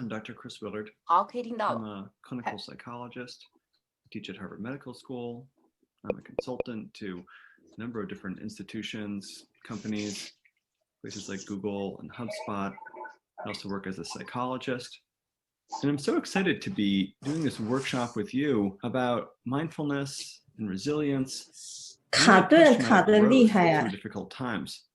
I'm Dr. Chris Willard. 好，可以听到 I'm 了。a clinical psychologist. I teach at Harvard Medical School. I'm a consultant to a number of different institutions, companies, places like Google and HubSpot. I also work as a psychologist. And I'm so excited to be doing this workshop with you about mindfulness and resilience, and 卡 really 顿 question 卡 about 的厉 growth 害啊 through！difficult times.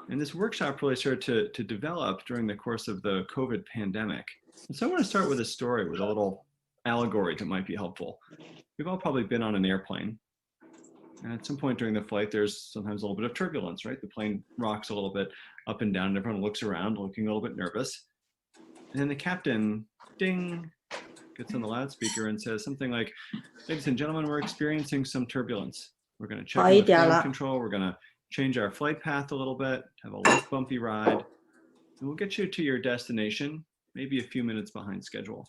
And this workshop really started to develop during the course of the COVID pandemic. And so I want to start with a story, with a little allegory that might be helpful. We've all probably been on an airplane. And at some point during the flight, there's sometimes a little bit of turbulence, right? The plane rocks a little bit up and down, and everyone looks around, looking a little bit nervous. And then the captain, ding, gets on the loudspeaker and says something like, "Ladies and gentlemen, we're experiencing some turbulence. We're going to check in with 好一点 ground 了。 control. We're going to change our flight path a little bit, have a less bumpy ride, and we'll get you to your destination, maybe a few minutes behind schedule.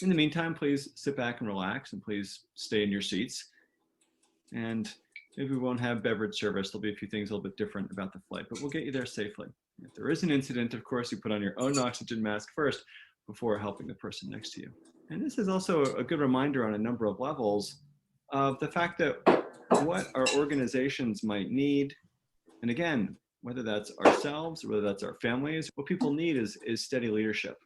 In the meantime, please sit back and relax, and please stay in your seats. And maybe we won't have beverage service. There'll be a few things a little bit different about the flight, but we'll get you there safely. If there is an incident, of course, you put on your own oxygen mask first before helping the person next to you." And this is also a good reminder on a number of levels of the fact that what our organizations might need, and again, whether that's ourselves or whether that's our families, what people need is steady leadership.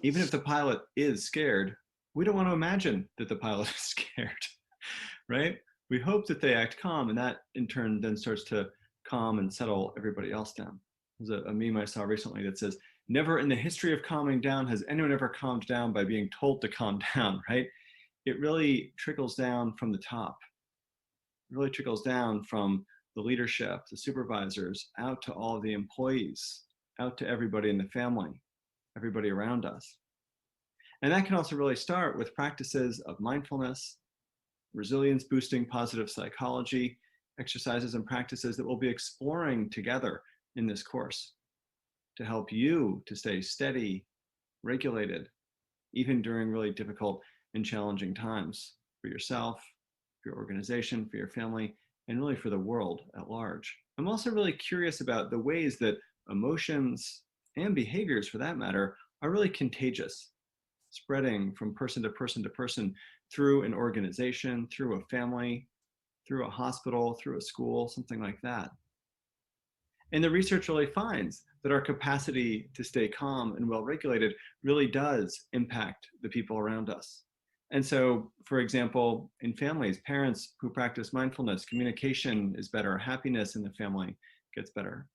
Even if the pilot is scared, we don't want to imagine that the pilot is scared, right? We hope that they act calm, and that in turn then starts to calm and settle everybody else down. There's a meme I saw recently that says, "Never in the history of calming down has anyone ever calmed down by being told to calm down," right? It really trickles down from the top. It really trickles down from the leadership, the supervisors, out to all of the employees, out to everybody in the family, everybody around us. And that can also really start with practices of mindfulness, resilience boosting positive psychology, exercises and practices that we'll be exploring together in this course to help you to stay steady, regulated, even during really difficult and challenging times for yourself, for your organization, for your family, and really for the world at large. I'm also really curious about the ways that emotions and behaviors, for that matter, are really contagious, spreading from person to person to person through an organization, through a family, through a hospital, through a school, something like that. And the research really finds that our capacity to stay calm and well-regulated really does impact the people around us. And so, for example, in families, parents who practice mindfulness, communication is better, happiness in the family gets better.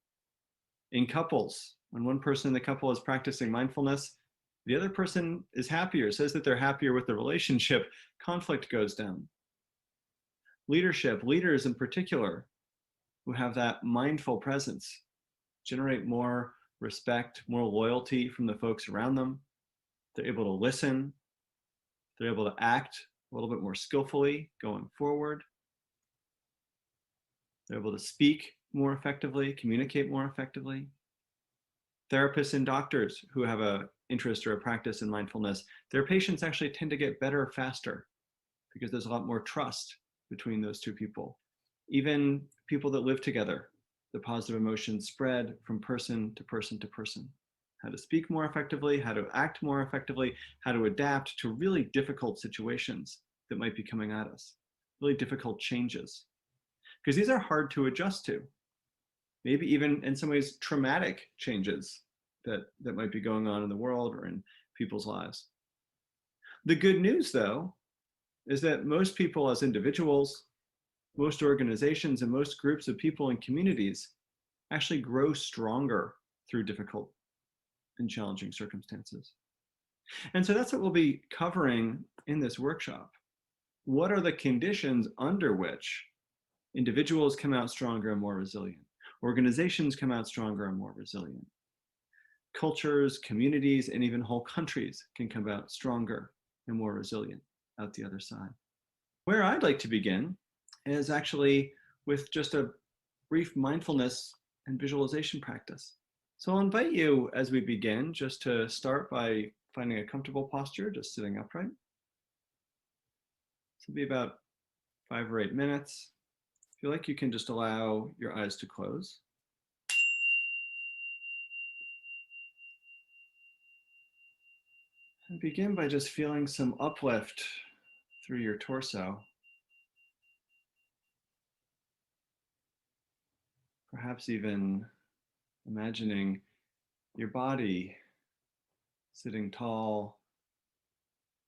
In couples, when one person in the couple is practicing mindfulness, the other person is happier, says that they're happier with the relationship, conflict goes down. Leadership, leaders in particular, who have that mindful presence, generate more respect, more loyalty from the folks around them. They're able to listen. They're able to act a little bit more skillfully going forward. They're able to speak more effectively, communicate more effectively. Therapists and doctors who have an interest or a practice in mindfulness, their patients actually tend to get better faster because there's a lot more trust between those two people. Even people that live together, the positive emotions spread from person to person to person. How to speak more effectively, how to act more effectively, how to adapt to really difficult situations that might be coming at us, really difficult changes. Because these are hard to adjust to. Maybe even in some ways traumatic changes that might be going on in the world or in people's lives. The good news, though, is that most people as individuals, most organizations, and most groups of people and communities actually grow stronger through difficult and challenging circumstances. And so that's what we'll be covering in this workshop. What are the conditions under which individuals come out stronger and more resilient? Organizations come out stronger and more resilient. Cultures, communities, and even whole countries can come out stronger and more resilient out the other side. Where I'd like to begin is actually with just a brief mindfulness and visualization practice. So I'll invite you as we begin just to start by finding a comfortable posture, just sitting upright. This will be about 5 or 8 minutes. If you like, you can just allow your eyes to close. And begin by just feeling some uplift through your torso. Perhaps even imagining your body sitting tall,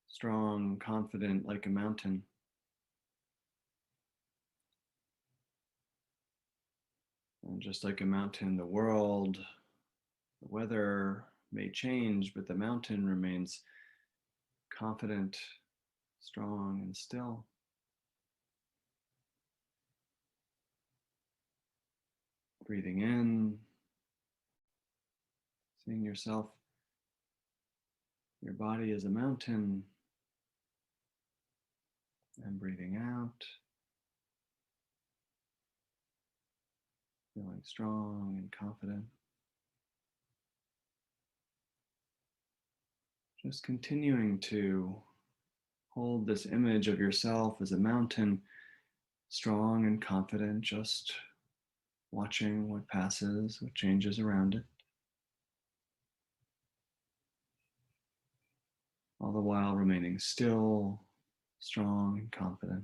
strong, confident like a mountain. And just like a mountain, the world, the weather may change, but the mountain remains confident, strong, and still. Breathing in, seeing yourself, your body as a mountain, and breathing out, feeling strong and confident. Just continuing to hold this image of yourself as a mountain, strong and confident, just watching what passes, what changes around it. All the while remaining still, strong, and confident.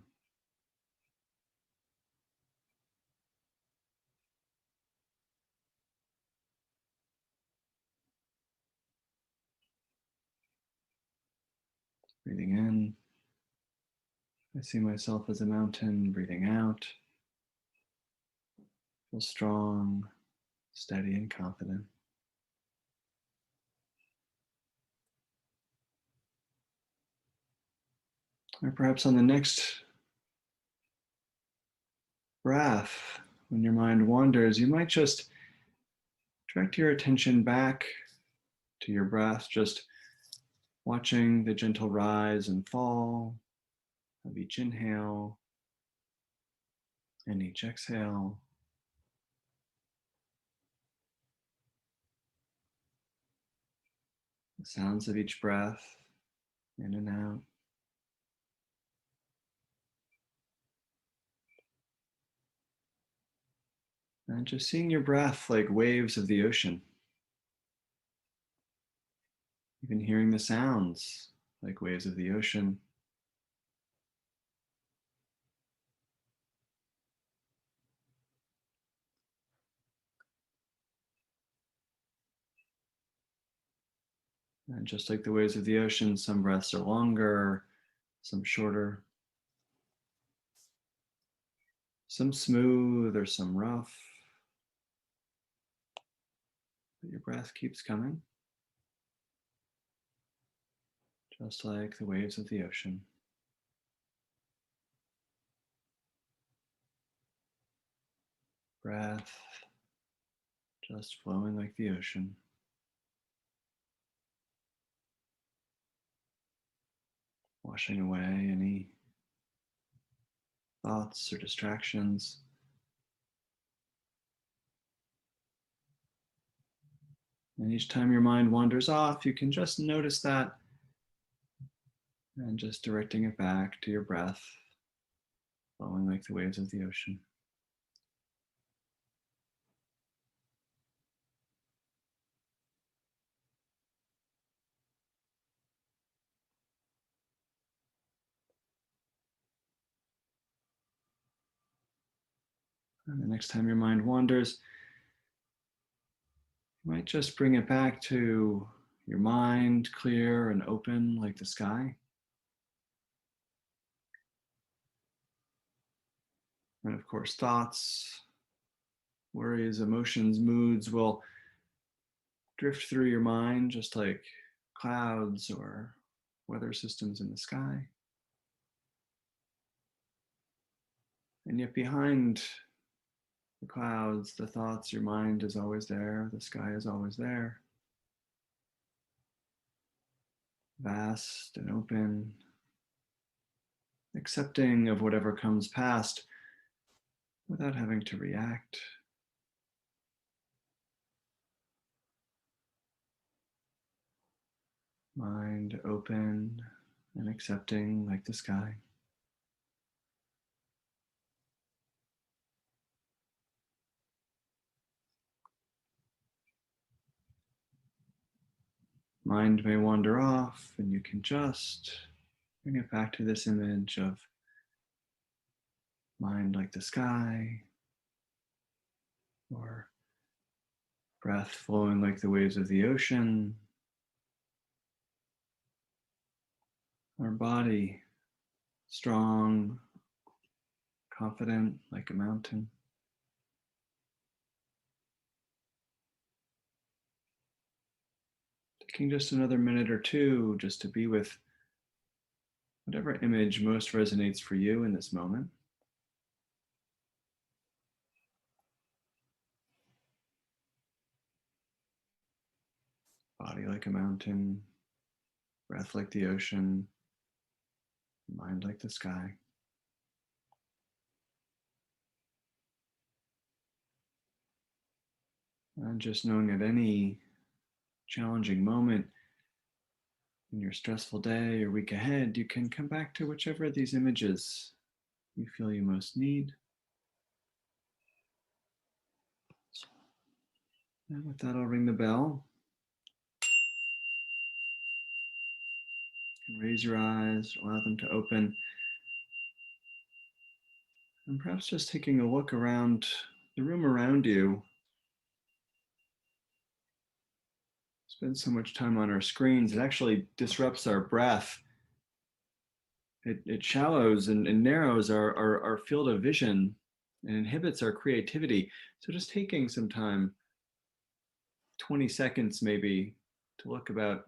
Breathing in, I see myself as a mountain. Breathing out, feel strong, steady, and confident. Or perhaps on the next breath, when your mind wanders, you might just direct your attention back to your breath, just watching the gentle rise and fall of each inhale and each exhale. The sounds of each breath in and out. And just seeing your breath like waves of the ocean. Even hearing the sounds like waves of the ocean. And just like the waves of the ocean, some breaths are longer, some shorter, some smooth or some rough. But your breath keeps coming, just like the waves of the ocean. Breath just flowing like the ocean. Washing away any thoughts or distractions. And each time your mind wanders off, you can just notice that and just directing it back to your breath, flowing like the waves of the ocean. And the next time your mind wanders, you might just bring it back to your mind, clear and open like the sky. And of course, thoughts, worries, emotions, moods will drift through your mind just like clouds or weather systems in the sky. And yet behind the clouds, the thoughts, your mind is always there, the sky is always there. Vast and open, accepting of whatever comes past without having to react. Mind open and accepting like the sky. Mind may wander off, and you can just bring it back to this image of mind like the sky, or breath flowing like the waves of the ocean, our body strong, confident like a mountain. Taking just another minute or two just to be with whatever image most resonates for you in this moment. Body like a mountain, breath like the ocean, mind like the sky. And just knowing at any challenging moment in your stressful day or week ahead, you can come back to whichever of these images you feel you most need. And with that, I'll ring the bell. You can raise your eyes, allow them to open. And perhaps just taking a look around the room around you. Spend so much time on our screens, it actually disrupts our breath. It shallows and narrows our field of vision and inhibits our creativity. So just taking some time, 20 seconds maybe, to look about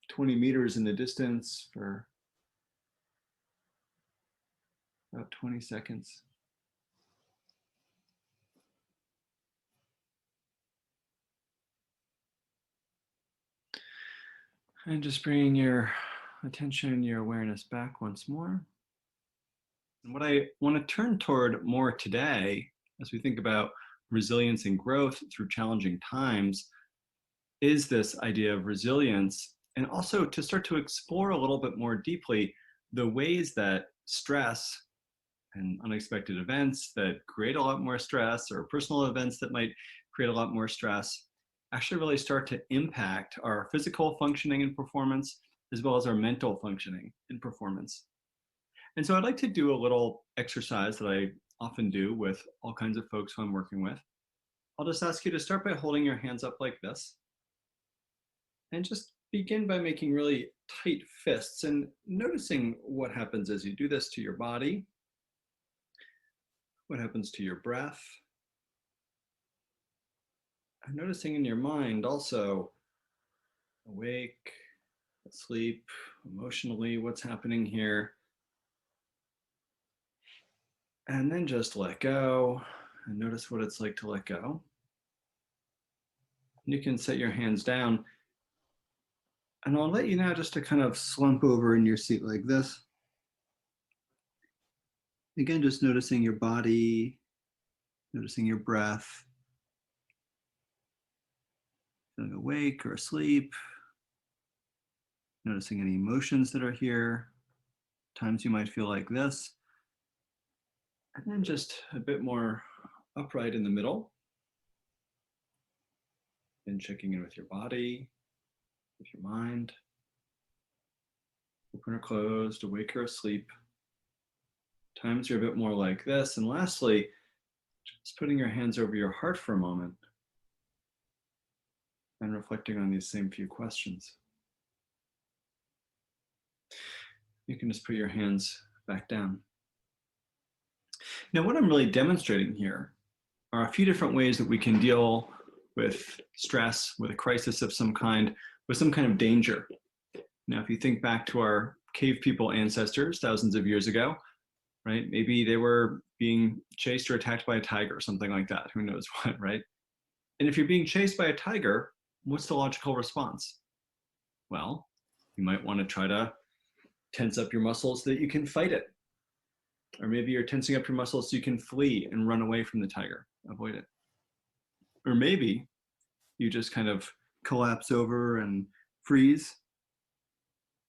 20 meters in the distance for about 20 seconds. And just bringing your attention, your awareness back once more. And what I want to turn toward more today, as we think about resilience and growth through challenging times, is this idea of resilience, and also to start to explore a little bit more deeply the ways that stress and unexpected events that create a lot more stress, or personal events that might create a lot more stress, actually really start to impact our physical functioning and performance, as well as our mental functioning and performance. And so I'd like to do a little exercise that I often do with all kinds of folks who I'm working with. I'll just ask you to start by holding your hands up like this, and just begin by making really tight fists and noticing what happens as you do this to your body, what happens to your breath, and noticing in your mind also, awake, asleep, emotionally, what's happening here. And then just let go and notice what it's like to let go. You can set your hands down, and I'll let you now just to kind of slump over in your seat like this. Again, just noticing your body, noticing your breath, feeling awake or asleep, noticing any emotions that are here. Times you might feel like this. And then just a bit more upright in the middle. And checking in with your body, with your mind. Open or closed, awake or asleep. Times you're a bit more like this. And lastly, just putting your hands over your heart for a moment and reflecting on these same few questions. You can just put your hands back down. Now, what I'm really demonstrating here are a few different ways that we can deal with stress, with a crisis of some kind, with some kind of danger. Now, if you think back to our cave people ancestors thousands of years ago, right? Maybe they were being chased or attacked by a tiger or something like that. Who knows what, right? And if you're being chased by a tiger, what's the logical response? Well, you might want to try to tense up your muscles so that you can fight it. Or maybe you're tensing up your muscles so you can flee and run away from the tiger, avoid it. Or maybe you just kind of collapse over and freeze,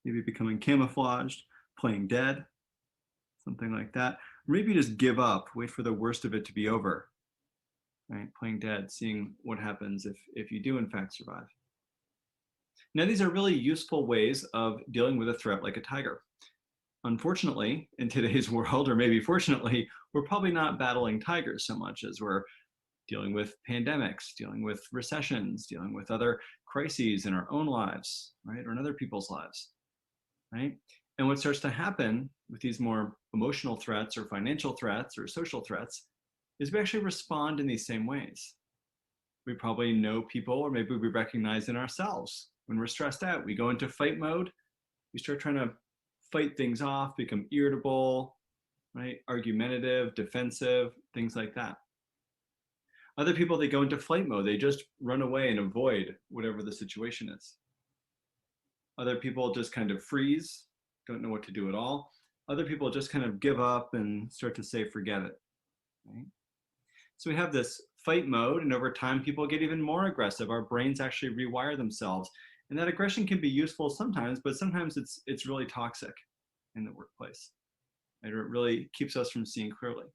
maybe becoming camouflaged, playing dead, something like that. Or maybe you just give up, wait for the worst of it to be over, right? Playing dead, seeing what happens if you do in fact survive. Now, these are really useful ways of dealing with a threat like a tiger. Unfortunately, in today's world, or maybe fortunately, we're probably not battling tigers so much as we're dealing with pandemics, dealing with recessions, dealing with other crises in our own lives, right, or in other people's lives, right? And what starts to happen with these more emotional threats or financial threats or social threats is we actually respond in these same ways. We probably know people, or maybe we recognize in ourselves when we're stressed out. We go into fight mode. We start trying to fight things off, become irritable, right? Argumentative, defensive, things like that. Other people, they go into flight mode. They just run away and avoid whatever the situation is. Other people just kind of freeze, don't know what to do at all. Other people just kind of give up and start to say, forget it, right? So we have this fight mode, and over time, people get even more aggressive. Our brains actually rewire themselves. And that aggression can be useful sometimes, but sometimes it's really toxic in the workplace. Right? Or it really keeps us from seeing clearly.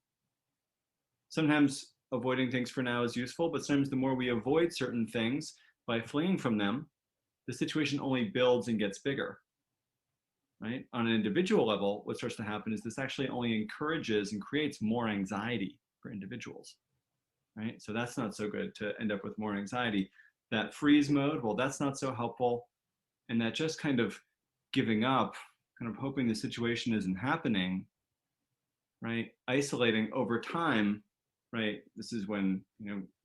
Sometimes avoiding things for now is useful, but sometimes the more we avoid certain things by fleeing from them, the situation only builds and gets bigger. Right? On an individual level, what starts to happen is this actually only encourages and creates more anxiety for individuals. Right? So that's not so good, to end up with more anxiety. That freeze mode, well, that's not so helpful. And that just kind of giving up, kind of hoping the situation isn't happening, right? Isolating over time, right? This is when,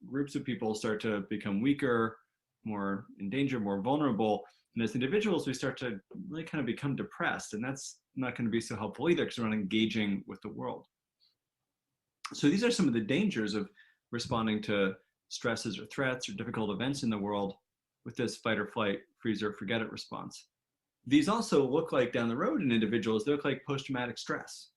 groups of people start to become weaker, more in danger, more vulnerable. And as individuals, we start to really kind of become depressed. And that's not going to be so helpful either, because we're not engaging with the world. So these are some of the dangers of responding to stresses or threats or difficult events in the world with this fight or flight, freeze or forget it response. These also look like down the road in individuals, they look like post-traumatic stress,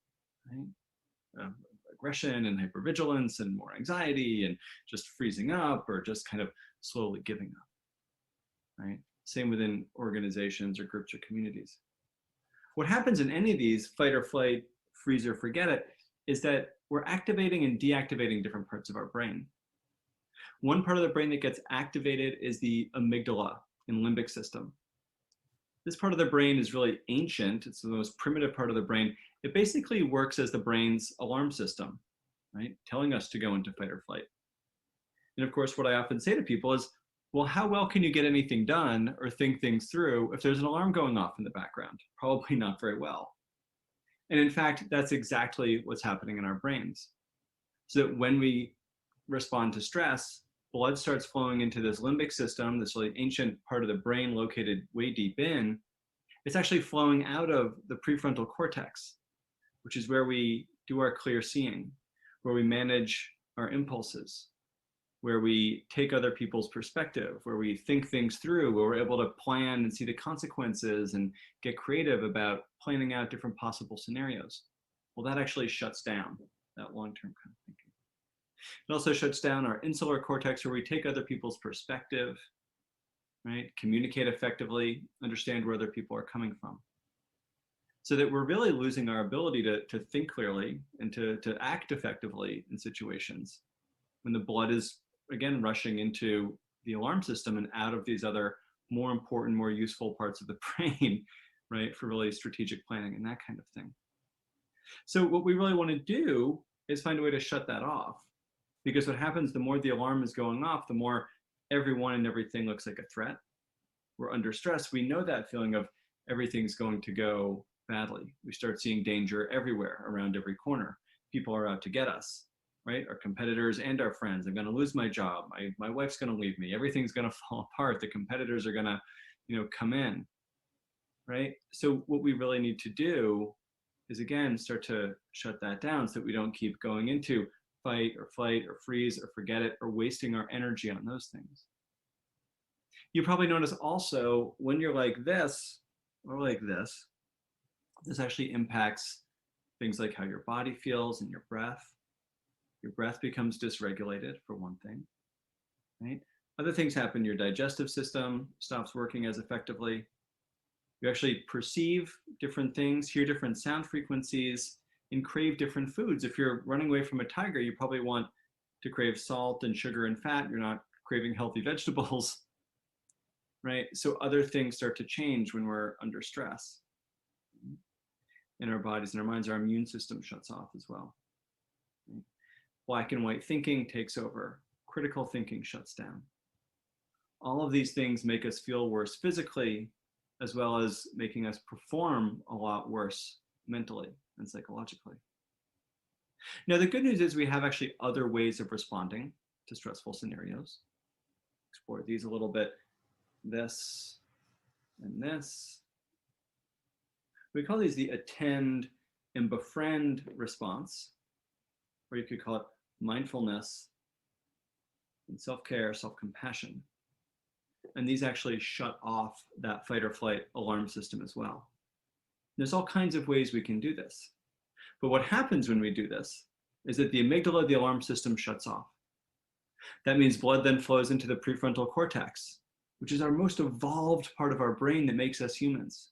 right? Aggression and hypervigilance and more anxiety and just freezing up or just kind of slowly giving up, right? Same within organizations or groups or communities. What happens in any of these fight or flight, freeze or forget it, is that we're activating and deactivating different parts of our brain. One part of the brain that gets activated is the amygdala and limbic system. This part of the brain is really ancient. It's the most primitive part of the brain. It basically works as the brain's alarm system, right? Telling us to go into fight or flight. And of course, what I often say to people is, well, how well can you get anything done or think things through if there's an alarm going off in the background? Probably not very well. And in fact, that's exactly what's happening in our brains. So that when we respond to stress, blood starts flowing into this limbic system, this really ancient part of the brain located way deep in. It's actually flowing out of the prefrontal cortex, which is where we do our clear seeing, where we manage our impulses, where we take other people's perspective, where we think things through, where we're able to plan and see the consequences and get creative about planning out different possible scenarios. Well, that actually shuts down that long-term kind of thinking. It also shuts down our insular cortex, where we take other people's perspective, right? Communicate effectively, understand where other people are coming from. So that we're really losing our ability to think clearly and to act effectively in situations when the blood is, again, rushing into the alarm system and out of these other more important, more useful parts of the brain, right? For really strategic planning and that kind of thing. So what we really want to do is find a way to shut that off. Because what happens, the more the alarm is going off, the more everyone and everything looks like a threat. We're under stress. We know that feeling of everything's going to go badly. We start seeing danger everywhere, around every corner. People are out to get us, right? Our competitors and our friends. I'm going to lose my job. My wife's going to leave me. Everything's going to fall apart. The competitors are going to, come in, right? So what we really need to do is, again, start to shut that down so that we don't keep going into fight or flight or freeze or forget it or wasting our energy on those things. You probably notice also when you're like this or like this actually impacts things like how your body feels and your breath. Your breath becomes dysregulated, for one thing, right? Other things happen. Your digestive system stops working as effectively. You actually perceive different things, hear different sound frequencies, and crave different foods. If you're running away from a tiger, you probably want to crave salt and sugar and fat. You're not craving healthy vegetables, right? So other things start to change when we're under stress in our bodies and our minds. Our immune system shuts off as well. Right? Black and white thinking takes over. Critical thinking shuts down. All of these things make us feel worse physically, as well as making us perform a lot worse mentally and psychologically. Now, the good news is we have actually other ways of responding to stressful scenarios. Explore these a little bit. This and this. We call these the attend and befriend response, or you could call it mindfulness and self-care, self-compassion. And these actually shut off that fight or flight alarm system as well. There's all kinds of ways we can do this. But what happens when we do this is that the amygdala, the alarm system, shuts off. That means blood then flows into the prefrontal cortex, which is our most evolved part of our brain that makes us humans.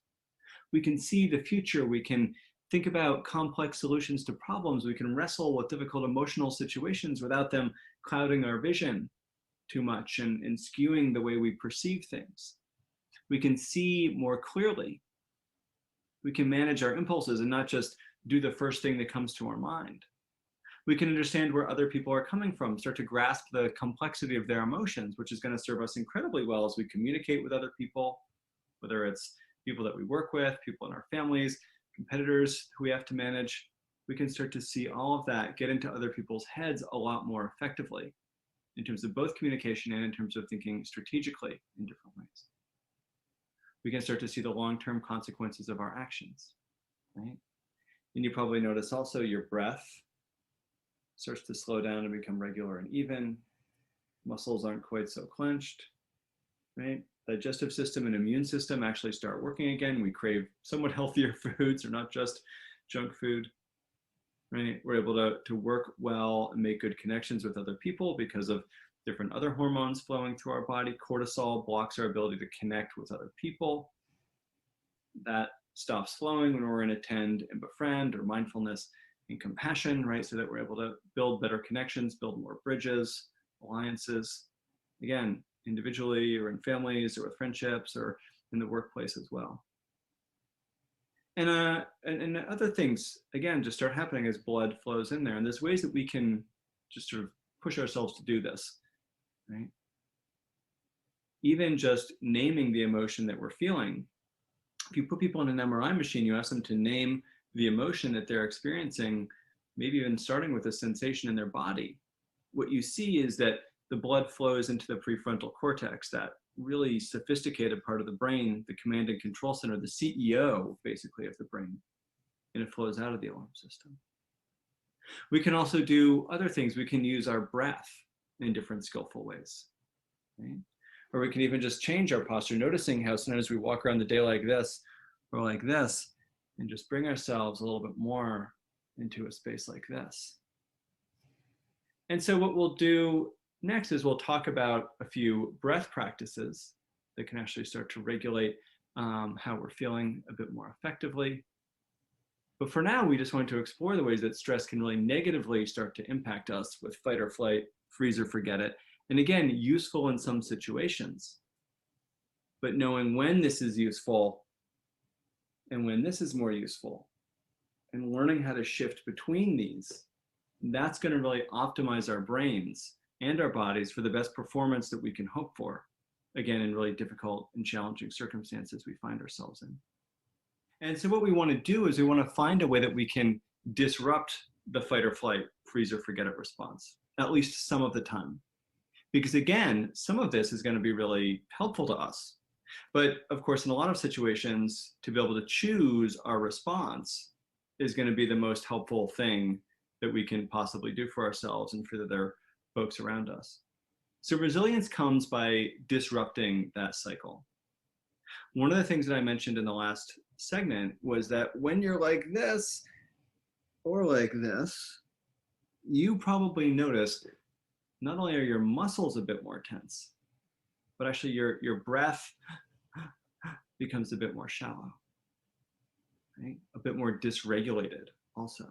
We can see the future. We can think about complex solutions to problems. We can wrestle with difficult emotional situations without them clouding our vision too much and skewing the way we perceive things. We can see more clearly. We can manage our impulses and not just do the first thing that comes to our mind. We can understand where other people are coming from, start to grasp the complexity of their emotions, which is going to serve us incredibly well as we communicate with other people, whether it's people that we work with, people in our families, competitors who we have to manage. We can start to see all of that get into other people's heads a lot more effectively in terms of both communication and in terms of thinking strategically in different ways. We can start to see the long-term consequences of our actions, right? And you probably notice also your breath starts to slow down and become regular and even. Muscles aren't quite so clenched, right? Digestive system and immune system actually start working again. We crave somewhat healthier foods, or not just junk food, right? We're able to work well and make good connections with other people because of different other hormones flowing through our body. Cortisol blocks our ability to connect with other people. That stops flowing when we're in attend and befriend, or mindfulness and compassion, right? So that we're able to build better connections, build more bridges, alliances, again, individually or in families or with friendships or in the workplace as well. And other things, again, just start happening as blood flows in there. And there's ways that we can just sort of push ourselves to do this, right? Even just naming the emotion that we're feeling. If you put people in an MRI machine, you ask them to name the emotion that they're experiencing, maybe even starting with a sensation in their body. What you see is that the blood flows into the prefrontal cortex, that really sophisticated part of the brain, the command and control center, the CEO basically of the brain, and it flows out of the alarm system. We can also do other things. We can use our breath in different skillful ways, right? Or we can even just change our posture, noticing how sometimes we walk around the day like this or like this, and just bring ourselves a little bit more into a space like this. And so what we'll do next is we'll talk about a few breath practices that can actually start to regulate how we're feeling a bit more effectively. But for now, we just want to explore the ways that stress can really negatively start to impact us with fight or flight, freeze or forget it. And again, useful in some situations, but knowing when this is useful and when this is more useful, and learning how to shift between these, that's going to really optimize our brains and our bodies for the best performance that we can hope for, again, in really difficult and challenging circumstances we find ourselves in. And so what we want to do is we want to find a way that we can disrupt the fight or flight, freeze or forget it response, at least some of the time. Because again, some of this is going to be really helpful to us. But of course, in a lot of situations, to be able to choose our response is going to be the most helpful thing that we can possibly do for ourselves and for the other folks around us. So resilience comes by disrupting that cycle. One of the things that I mentioned in the last segment was that when you're like this or like this, you probably notice not only are your muscles a bit more tense, but actually your breath becomes a bit more shallow, right? A bit more dysregulated also.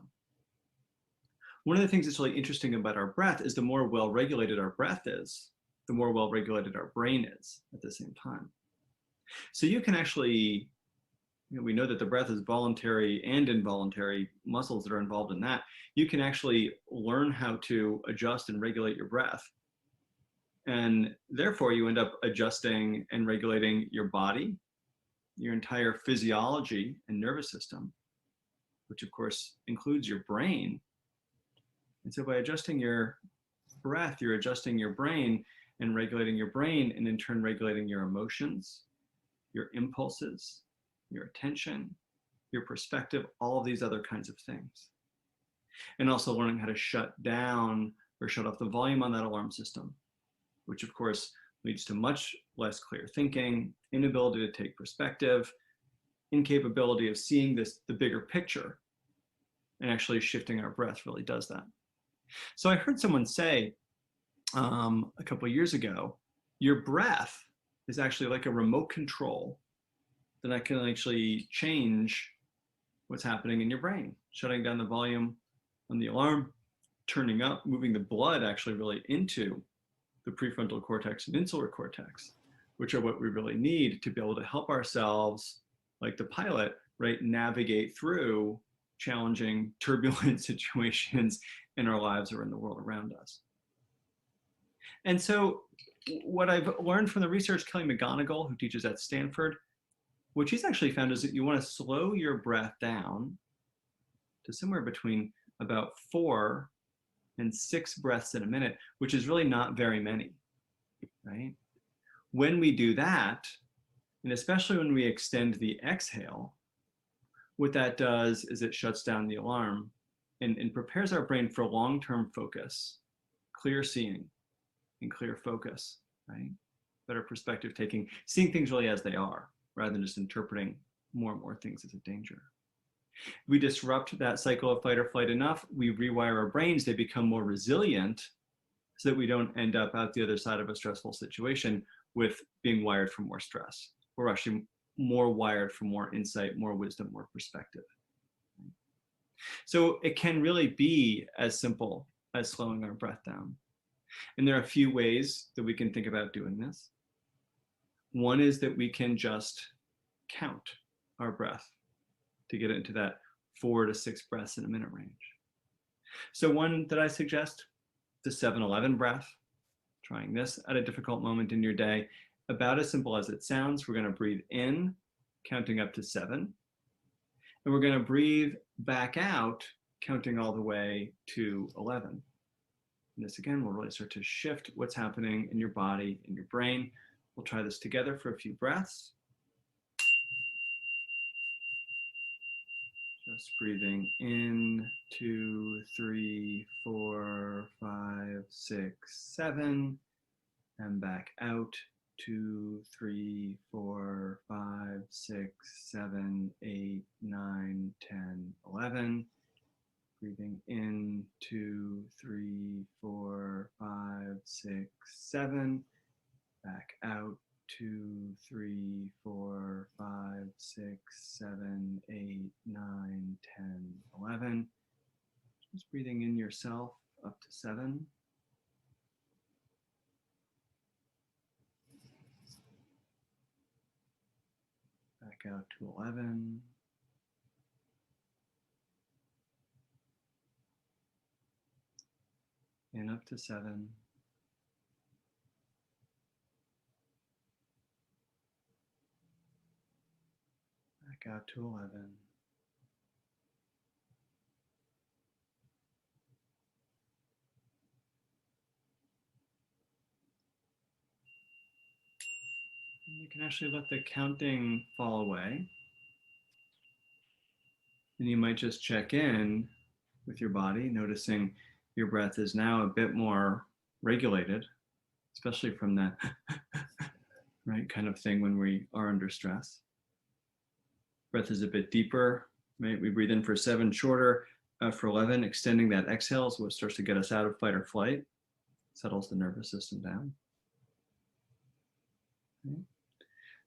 One of the things that's really interesting about our breath is the more well-regulated our breath is, the more well-regulated our brain is at the same time. So you can actually, we know that the breath is voluntary and involuntary muscles that are involved in that. You can actually learn how to adjust and regulate your breath. And therefore, you end up adjusting and regulating your body, your entire physiology and nervous system, which of course includes your brain. And so by adjusting your breath, you're adjusting your brain and regulating your brain, and in turn regulating your emotions, your impulses, your attention, your perspective, all of these other kinds of things. And also learning how to shut down or shut off the volume on that alarm system, which of course leads to much less clear thinking, inability to take perspective, incapability of seeing the bigger picture, and actually shifting our breath really does that. So I heard someone say a couple of years ago, your breath is actually like a remote control that I can actually change what's happening in your brain, shutting down the volume on the alarm, turning up, moving the blood actually really into the prefrontal cortex and insular cortex, which are what we really need to be able to help ourselves, like the pilot, right, navigate through challenging, turbulent situations in our lives or in the world around us. And so what I've learned from the research, Kelly McGonigal, who teaches at Stanford, what she's actually found is that you want to slow your breath down to somewhere between about 4 and 6 breaths in a minute, which is really not very many, right? When we do that, and especially when we extend the exhale, what that does is it shuts down the alarm and prepares our brain for long-term focus, clear seeing, and clear focus, right? Better perspective taking, seeing things really as they are, rather than just interpreting more and more things as a danger. We disrupt that cycle of fight or flight enough, we rewire our brains, they become more resilient so that we don't end up out the other side of a stressful situation with being wired for more stress. We're actually more wired for more insight, more wisdom, more perspective. So it can really be as simple as slowing our breath down. And there are a few ways that we can think about doing this. One is that we can just count our breath to get into that 4 to 6 breaths in a minute range. So one that I suggest, the 7-11 breath, trying this at a difficult moment in your day, about as simple as it sounds. We're going to breathe in, counting up to 7, and we're going to breathe back out, counting all the way to 11. And this again will really start to shift what's happening in your body, in your brain. We'll try this together for a few breaths. Just breathing in, 2, 3, 4, 5, 6, 7, and back out, 2, 3, 4, 5, 6, 7, 8, 9, 10, 11. Breathing in, 2, 3, 4, 5, 6, 7. Back out, 2, 3, 4, 5, 6, 7, 8, 9, 10, 11. Just breathing in yourself up to 7. Back out to 11. And up to 7. Back out to 11. And you can actually let the counting fall away. And you might just check in with your body, noticing your breath is now a bit more regulated, especially from that right kind of thing when we are under stress. Breath is a bit deeper, right? We breathe in for 7, shorter for 11, extending that exhale is what starts to get us out of fight or flight, settles the nervous system down. Okay.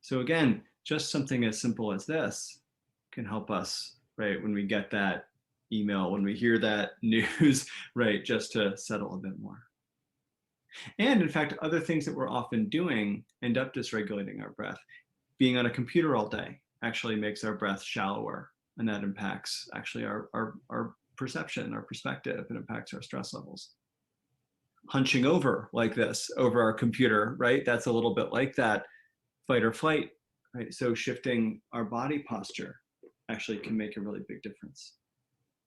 So again, just something as simple as this can help us, right, when we get that email, when we hear that news, right, just to settle a bit more. And in fact, other things that we're often doing end up dysregulating our breath. being on a computer all day actually makes our breath shallower, and that impacts actually our perception, our perspective, and impacts our stress levels. Hunching over like this over our computer, right? That's a little bit like that fight or flight, right? So shifting our body posture actually can make a really big difference.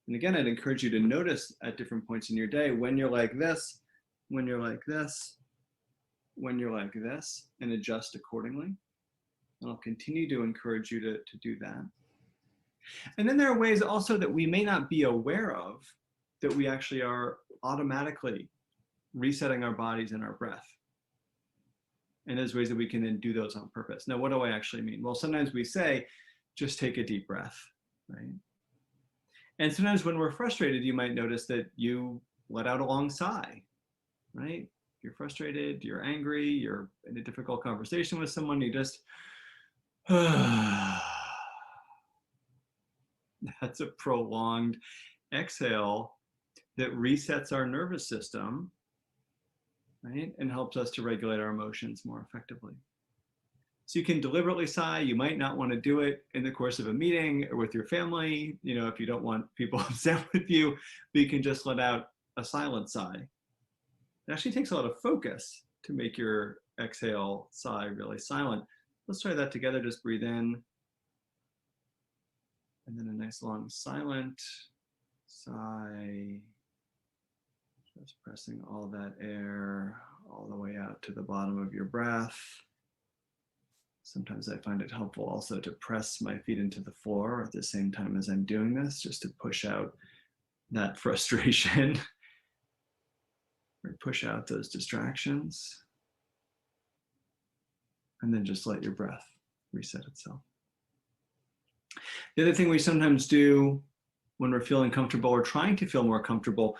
And again, I'd encourage you to notice at different points in your day when you're like this, when you're like this, when you're like this, and adjust accordingly. And I'll continue to encourage you to do that. And then there are ways also that we may not be aware of that we actually are automatically resetting our bodies and our breath. And there's ways that we can then do those on purpose. Now, what do I actually mean? Well, sometimes we say, just take a deep breath, right? And sometimes when we're frustrated, you might notice that you let out a long sigh, right? You're frustrated, you're angry, you're in a difficult conversation with someone, you just, that's a prolonged exhale that resets our nervous system, right? And helps us to regulate our emotions more effectively. So you can deliberately sigh. You might not want to do it in the course of a meeting or with your family, you know, if you don't want people upset with you, but you can just let out a silent sigh. It actually takes a lot of focus to make your exhale sigh really silent. Let's try that together. Just breathe in. And then a nice long silent sigh. Just pressing all that air all the way out to the bottom of your breath. Sometimes I find it helpful also to press my feet into the floor at the same time as I'm doing this, just to push out that frustration or push out those distractions. And then just let your breath reset itself. The other thing we sometimes do when we're feeling comfortable or trying to feel more comfortable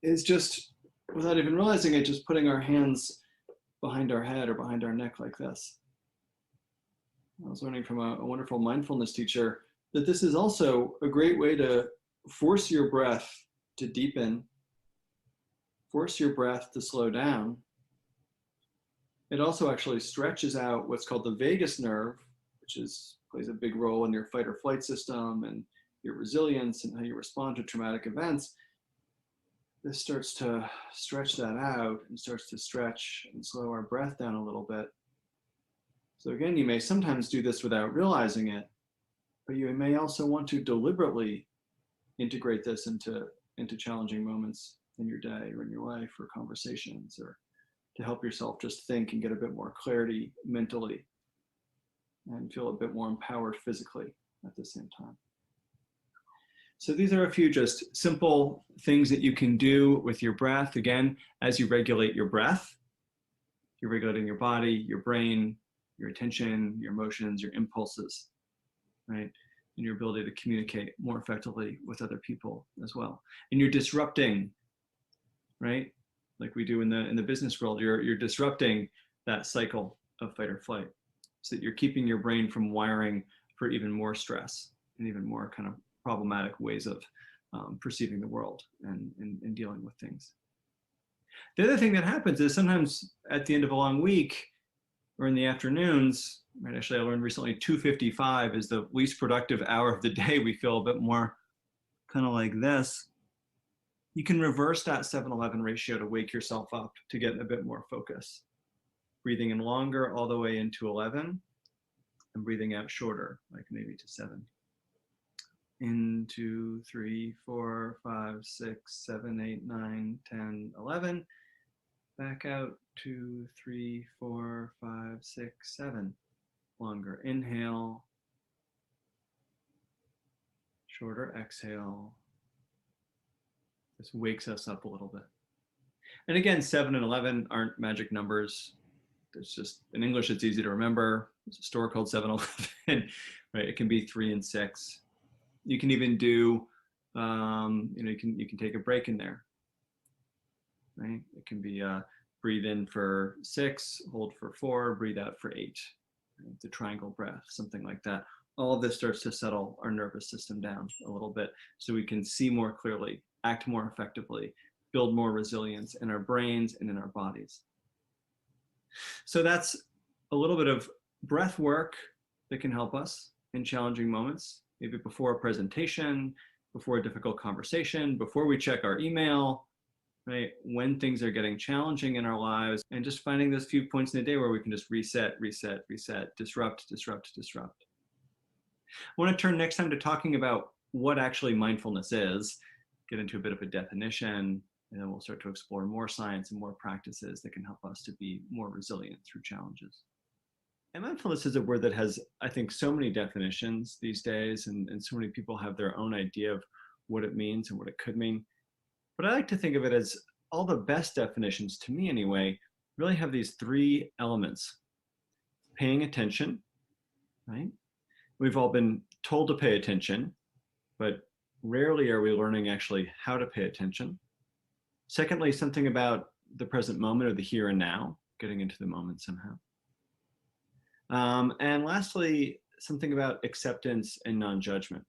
is just, without even realizing it, just putting our hands behind our head or behind our neck like this. I was learning from a wonderful mindfulness teacher that this is also a great way to force your breath to deepen, force your breath to slow down. It also actually stretches out what's called the vagus nerve, which plays a big role in your fight or flight system and your resilience and how you respond to traumatic events. This starts to stretch that out and starts to stretch and slow our breath down a little bit. So again, you may sometimes do this without realizing it, but you may also want to deliberately integrate this into challenging moments in your day or in your life or conversations, or to help yourself just think and get a bit more clarity mentally and feel a bit more empowered physically at the same time. So these are a few just simple things that you can do with your breath. Again, as you regulate your breath, you're regulating your body, your brain, your attention, your emotions, your impulses, right? And your ability to communicate more effectively with other people as well. And you're disrupting, right? Like we do in the business world, you're disrupting that cycle of fight or flight, so that you're keeping your brain from wiring for even more stress and even more kind of problematic ways of perceiving the world and dealing with things. The other thing that happens is sometimes at the end of a long week or in the afternoons, right? Actually, I learned recently 2:55 is the least productive hour of the day. We feel a bit more kind of like this. You can reverse that 7-11 ratio to wake yourself up to get a bit more focus. Breathing in longer all the way into 11 and breathing out shorter, like maybe to 7. In 2, 3, 4, 5, 6, 7, 8, 9, 10, 11. Back out 2, 3, 4, 5, 6, 7. Longer inhale. Shorter exhale. This wakes us up a little bit. And again, 7 and 11 aren't magic numbers. It's just, in English, it's easy to remember. There's a store called 7-Eleven, right? It can be 3 and 6. You can even do, you can take a break in there, right? It can be breathe in for 6, hold for 4, breathe out for 8. Right? The triangle breath, something like that. All of this starts to settle our nervous system down a little bit so we can see more clearly, act more effectively, build more resilience in our brains and in our bodies. So that's a little bit of breath work that can help us in challenging moments, maybe before a presentation, before a difficult conversation, before we check our email, right? When things are getting challenging in our lives, and just finding those few points in the day where we can just reset, reset, reset, disrupt, disrupt, disrupt. I want to turn next time to talking about what actually mindfulness is, get into a bit of a definition, and then we'll start to explore more science and more practices that can help us to be more resilient through challenges. And mindfulness is a word that has, I think, so many definitions these days, and so many people have their own idea of what it means and what it could mean. But I like to think of it as all the best definitions, to me anyway, really have these three elements. Paying attention, right? We've all been told to pay attention, but rarely are we learning actually how to pay attention. Secondly, something about the present moment or the here and now, getting into the moment somehow. And lastly, something about acceptance and non-judgment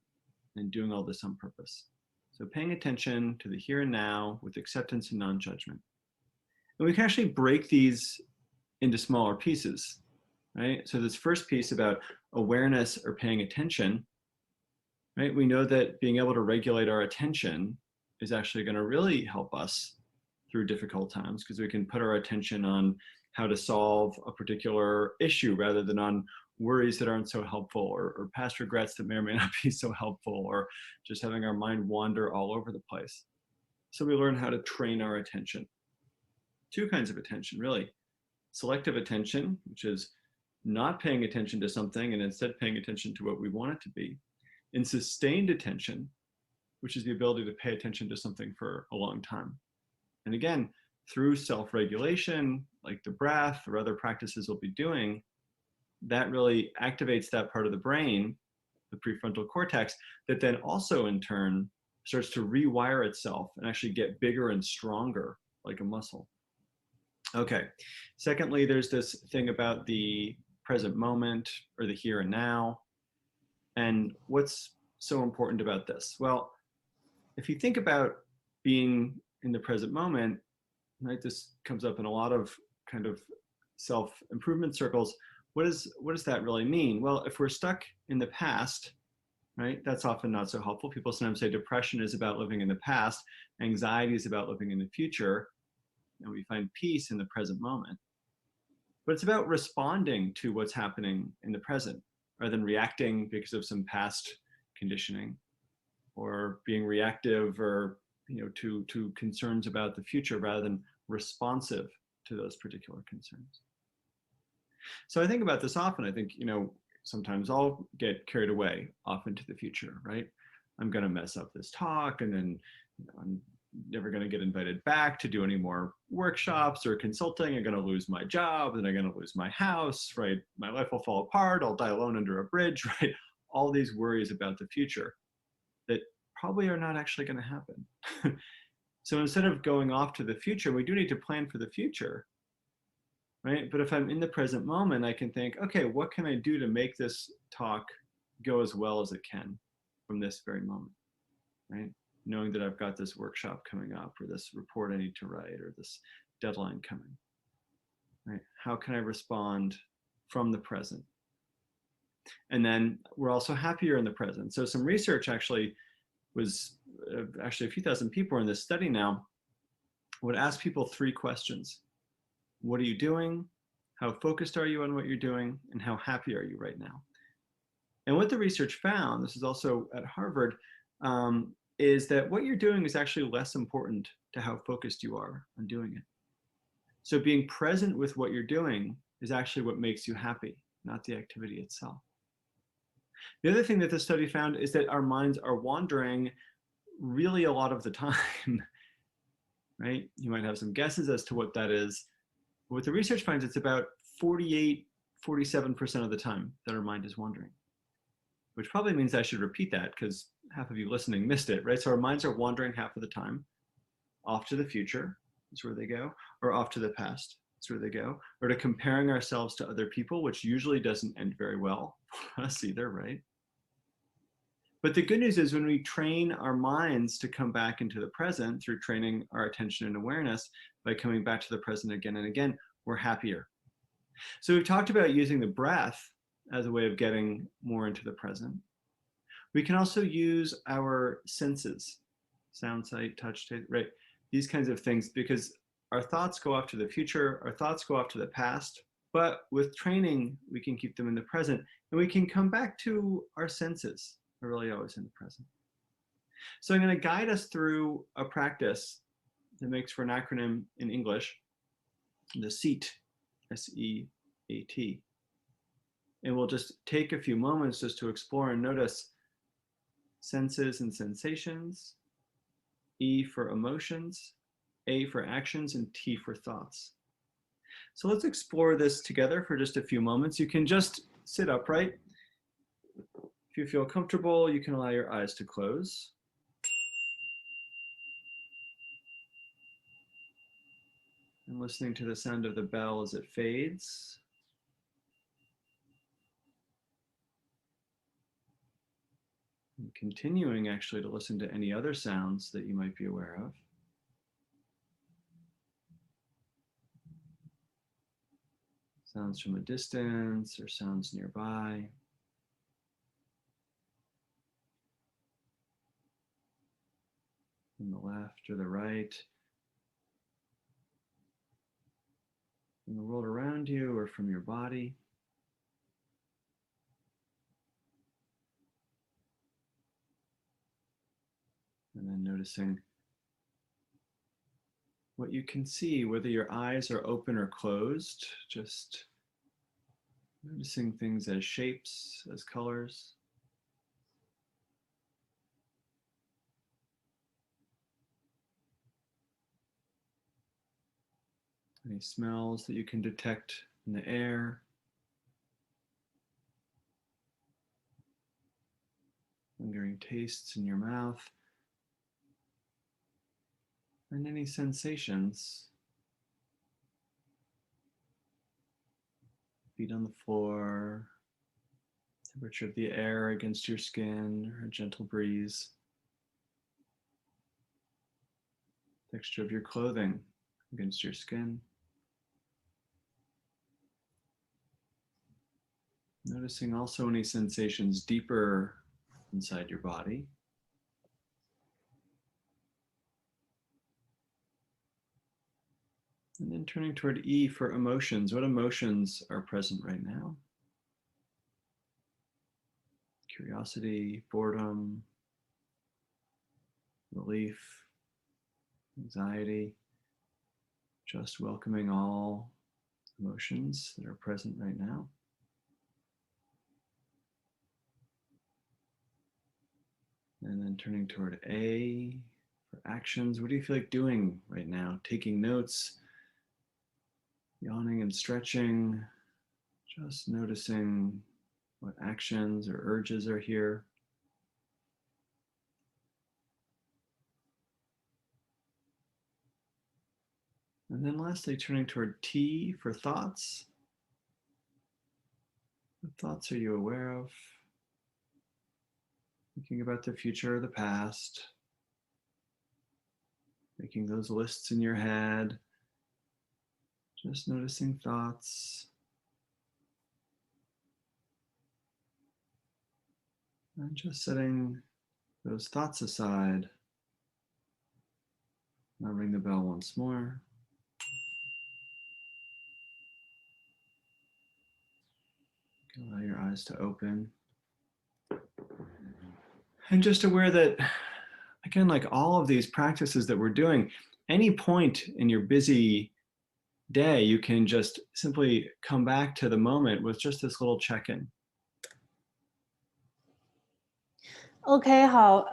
and doing all this on purpose. So paying attention to the here and now with acceptance and non-judgment. And we can actually break these into smaller pieces, right? So this first piece about awareness or paying attention, right? We know that being able to regulate our attention is actually going to really help us through difficult times, because we can put our attention on how to solve a particular issue rather than on worries that aren't so helpful, or past regrets that may or may not be so helpful, or just having our mind wander all over the place. So we learn how to train our attention. Two kinds of attention, really. Selective attention, which is not paying attention to something and instead paying attention to what we want it to be. And sustained attention, which is the ability to pay attention to something for a long time. And again, through self-regulation, like the breath or other practices we'll be doing, that really activates that part of the brain, the prefrontal cortex, that then also in turn starts to rewire itself and actually get bigger and stronger like a muscle. Okay, secondly, there's this thing about the present moment or the here and now. And what's so important about this? Well, if you think about being in the present moment, right, this comes up in a lot of kind of self-improvement circles. What does that really mean? Well, if we're stuck in the past, right, that's often not so helpful. People sometimes say depression is about living in the past, anxiety is about living in the future, and we find peace in the present moment. But it's about responding to what's happening in the present, rather than reacting because of some past conditioning, or being reactive or to concerns about the future rather than responsive to those particular concerns. So I think about this often. I think, sometimes I'll get carried away off into the future, right? I'm going to mess up this talk, and then I'm never going to get invited back to do any more workshops or consulting. I'm going to lose my job, and I'm going to lose my house, right? My life will fall apart. I'll die alone under a bridge, right? All these worries about the future that probably are not actually going to happen. So instead of going off to the future, we do need to plan for the future, right? But if I'm in the present moment, I can think, okay, what can I do to make this talk go as well as it can from this very moment, right? Knowing that I've got this workshop coming up, or this report I need to write, or this deadline coming, right? How can I respond from the present? And then we're also happier in the present. So some research actually was, a few thousand people are in this study now, would ask people three questions. What are you doing? How focused are you on what you're doing? And how happy are you right now? And what the research found, this is also at Harvard, is that what you're doing is actually less important to how focused you are on doing it. So being present with what you're doing is actually what makes you happy, not the activity itself. The other thing that the study found is that our minds are wandering really a lot of the time, right? You might have some guesses as to what that is. But what the research finds, it's about 47% of the time that our mind is wandering, which probably means I should repeat that because half of you listening missed it, right? So our minds are wandering half of the time. Off to the future is where they go, or off to the past is where they go, or to comparing ourselves to other people, which usually doesn't end very well for us either, right? But the good news is when we train our minds to come back into the present through training our attention and awareness by coming back to the present again and again, we're happier. So we've talked about using the breath as a way of getting more into the present. We can also use our senses, sound, sight, touch, taste, right? These kinds of things, because our thoughts go off to the future, our thoughts go off to the past, but with training, we can keep them in the present, and we can come back to our senses, are really always in the present. So I'm going to guide us through a practice that makes for an acronym in English, the SEAT, S-E-A-T. And we'll just take a few moments just to explore and notice senses and sensations, E for emotions, A for actions, and T for thoughts. So let's explore this together for just a few moments. You can just sit upright. If you feel comfortable, you can allow your eyes to close. And listening to the sound of the bell as it fades. And continuing actually to listen to any other sounds that you might be aware of. Sounds from a distance or sounds nearby. From the left or the right. From the world around you or from your body. And then noticing what you can see, whether your eyes are open or closed, just noticing things as shapes, as colors. Any smells that you can detect in the air. Lingering tastes in your mouth. And any sensations. Feet on the floor, temperature of the air against your skin, or a gentle breeze. Texture of your clothing against your skin. Noticing also any sensations deeper inside your body. And then turning toward E for emotions. What emotions are present right now? Curiosity, boredom, relief, anxiety. Just welcoming all emotions that are present right now. And then turning toward A for actions. What do you feel like doing right now? Taking notes, yawning and stretching, just noticing what actions or urges are here. And then lastly, turning toward T for thoughts. What thoughts are you aware of? Thinking about the future or the past. Making those lists in your head. Just noticing thoughts. And just setting those thoughts aside. Now ring the bell once more. Allow your eyes to open. And just aware that, again, like all of these practices that we're doing, any point in your busy day, you can just simply come back to the moment with just this little check-in. OK，好，